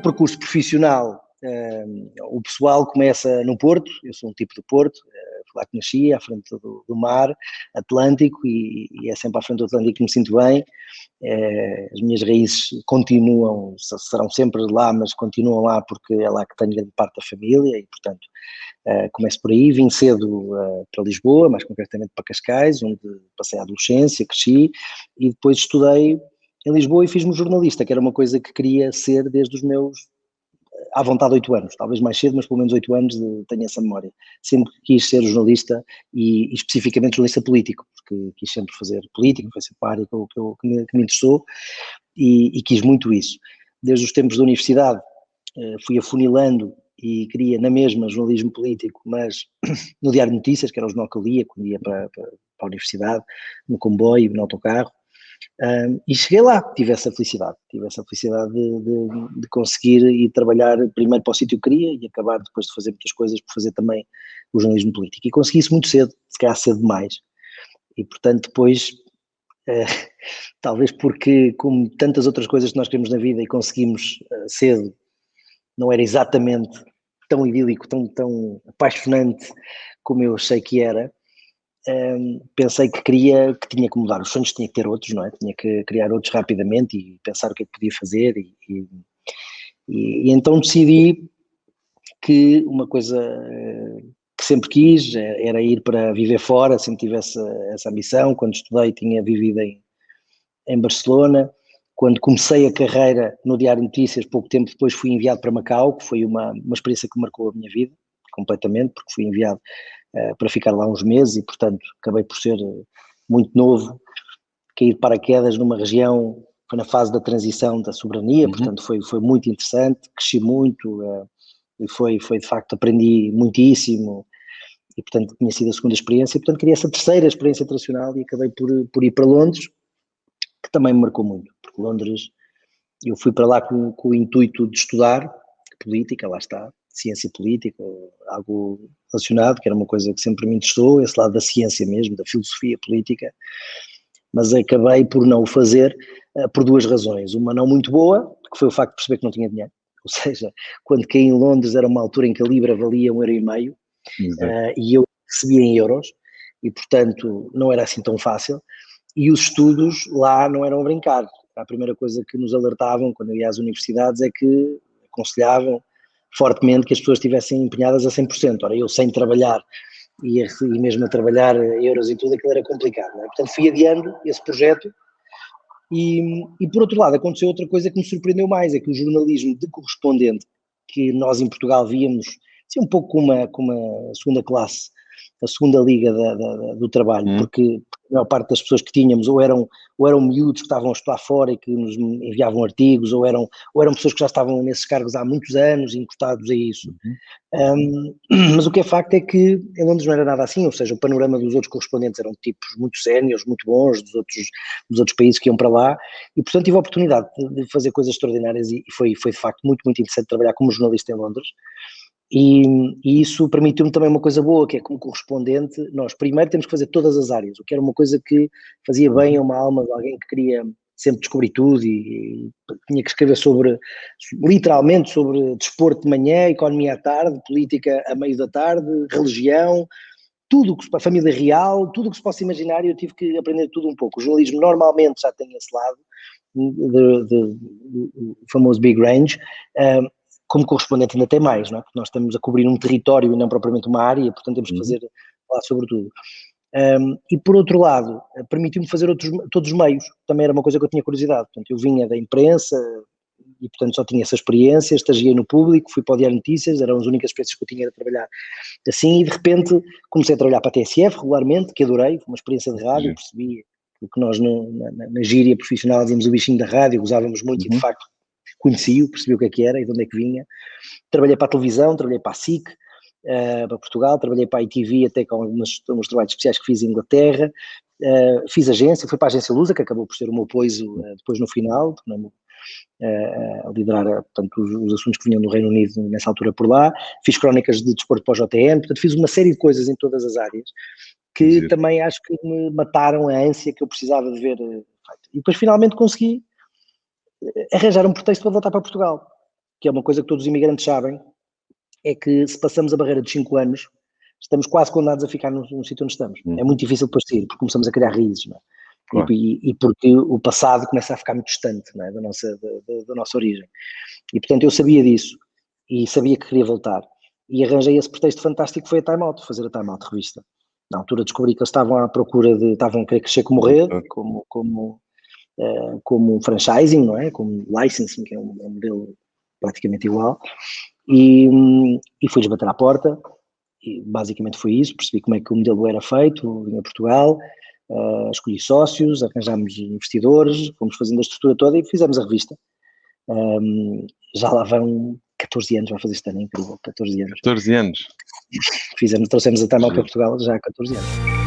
percurso profissional, o pessoal começa no Porto, eu sou um tipo do Porto, foi lá que nasci, à frente do mar Atlântico, e é sempre à frente do Atlântico que me sinto bem. As minhas raízes continuam, serão sempre lá, mas continuam lá porque é lá que tenho grande parte da família e, portanto, começo por aí. Vim cedo para Lisboa, mais concretamente para Cascais, onde passei a adolescência, cresci, e depois estudei em Lisboa e fiz-me jornalista, que era uma coisa que queria ser desde os meus, à vontade, 8 anos, talvez mais cedo, mas pelo menos 8 anos tenho essa memória. Sempre quis ser jornalista e especificamente jornalista político, porque quis sempre fazer política, foi sempre a área que me interessou e quis muito isso. Desde os tempos da universidade fui afunilando e queria na mesma jornalismo político, mas no Diário de Notícias, que era o jornal que eu lia quando ia para a universidade, no comboio, no autocarro. E cheguei lá, tive essa felicidade de conseguir ir trabalhar primeiro para o sítio que queria e acabar depois de fazer muitas coisas por fazer também o jornalismo político. E consegui isso muito cedo, se calhar cedo demais. E portanto depois, talvez porque como tantas outras coisas que nós queremos na vida e conseguimos cedo, não era exatamente tão idílico, tão apaixonante como eu achei que era. Pensei que tinha que mudar os sonhos, tinha que ter outros, não é? Tinha que criar outros rapidamente e pensar o que é que podia fazer e então decidi que uma coisa que sempre quis era ir para viver fora, sempre tive essa ambição. Quando estudei tinha vivido em Barcelona. Quando comecei a carreira no Diário de Notícias, pouco tempo depois fui enviado para Macau, que foi uma experiência que marcou a minha vida completamente, porque fui enviado para ficar lá uns meses e, portanto, acabei por ser muito novo, cair de paraquedas numa região, foi na fase da transição da soberania, portanto foi muito interessante, cresci muito e foi de facto, aprendi muitíssimo e, portanto, tinha sido a segunda experiência e, portanto, queria essa terceira experiência internacional e acabei por ir para Londres, que também me marcou muito, porque Londres, eu fui para lá com o intuito de estudar política, lá está, ciência política, algo relacionado, que era uma coisa que sempre me interessou, esse lado da ciência mesmo, da filosofia política, mas acabei por não o fazer por duas razões. Uma não muito boa, que foi o facto de perceber que não tinha dinheiro, ou seja, quando caí em Londres era uma altura em que a Libra valia 1,5 € e eu recebia em euros, e portanto não era assim tão fácil, e os estudos lá não eram a brincar. A primeira coisa que nos alertavam quando eu ia às universidades é que aconselhavam fortemente que as pessoas estivessem empenhadas a 100%. Ora, eu sem trabalhar e mesmo a trabalhar euros e tudo, aquilo era complicado, não é? Portanto, fui adiando esse projeto e por outro lado, aconteceu outra coisa que me surpreendeu mais, é que o jornalismo de correspondente, que nós em Portugal víamos assim, um pouco como uma segunda classe, a segunda liga do trabalho, porque a maior parte das pessoas que tínhamos ou eram miúdos que estavam a estudar fora e que nos enviavam artigos, ou eram pessoas que já estavam nesses cargos há muitos anos, encostados a isso. Mas o que é facto é que em Londres não era nada assim, ou seja, o panorama dos outros correspondentes eram tipos muito séniores, muito bons, dos outros países que iam para lá, e portanto tive a oportunidade de fazer coisas extraordinárias e foi de facto muito, muito interessante trabalhar como jornalista em Londres. E isso permitiu-me também uma coisa boa, que é como correspondente, nós primeiro temos que fazer todas as áreas, o que era uma coisa que fazia bem a uma alma de alguém que queria sempre descobrir tudo e tinha que escrever literalmente sobre desporto de manhã, economia à tarde, política a meio da tarde, religião, tudo, a família real, tudo o que se possa imaginar, e eu tive que aprender tudo um pouco. O jornalismo normalmente já tem esse lado, o famoso big range, como correspondente ainda tem mais, não é? Porque nós estamos a cobrir um território e não propriamente uma área, portanto temos que falar sobre tudo. E por outro lado, permitiu-me fazer todos os meios, também era uma coisa que eu tinha curiosidade, portanto eu vinha da imprensa e portanto só tinha essa experiência, estagiei no público, fui para o Diário de Notícias, eram as únicas experiências que eu tinha de trabalhar assim, e de repente comecei a trabalhar para a TSF regularmente, que adorei, foi uma experiência de rádio, percebi o que nós na gíria profissional dizíamos o bichinho da rádio, gozávamos muito e de facto conheci-o, percebi o que era e de onde é que vinha. Trabalhei para a televisão, trabalhei para a SIC, para Portugal, trabalhei para a ITV até com alguns trabalhos especiais que fiz em Inglaterra, fiz agência, fui para a agência Lusa, que acabou por ser o meu apoio depois no final, a liderar portanto, os assuntos que vinham do Reino Unido nessa altura por lá, fiz crónicas de desporto para o JN, portanto fiz uma série de coisas em todas as áreas, que também acho que me mataram a ânsia que eu precisava de ver feito. E depois finalmente consegui arranjar um pretexto para voltar para Portugal. que é uma coisa que todos os imigrantes sabem, é que se passamos a barreira dos 5 anos, estamos quase condenados a ficar no sítio onde estamos. É muito difícil depois sair, porque começamos a criar raízes, não é? Claro. E porque o passado começa a ficar muito distante, não é? da nossa origem. E, portanto, eu sabia disso e sabia que queria voltar. E arranjei esse pretexto fantástico que foi a Time Out, fazer a Time Out revista. Na altura descobri que eles estavam à procura estavam a querer crescer como rede, como um franchising, não é? Como licensing, que é um modelo praticamente igual. E fui-lhes bater à porta. E basicamente foi isso, percebi como é que o modelo era feito, vim a Portugal, escolhi sócios, arranjámos investidores, fomos fazendo a estrutura toda e fizemos a revista. Já lá vão 14 anos, vai fazer este ano, é incrível, 14 anos. 14 anos. Trouxemos a Time Out para Portugal já há 14 anos.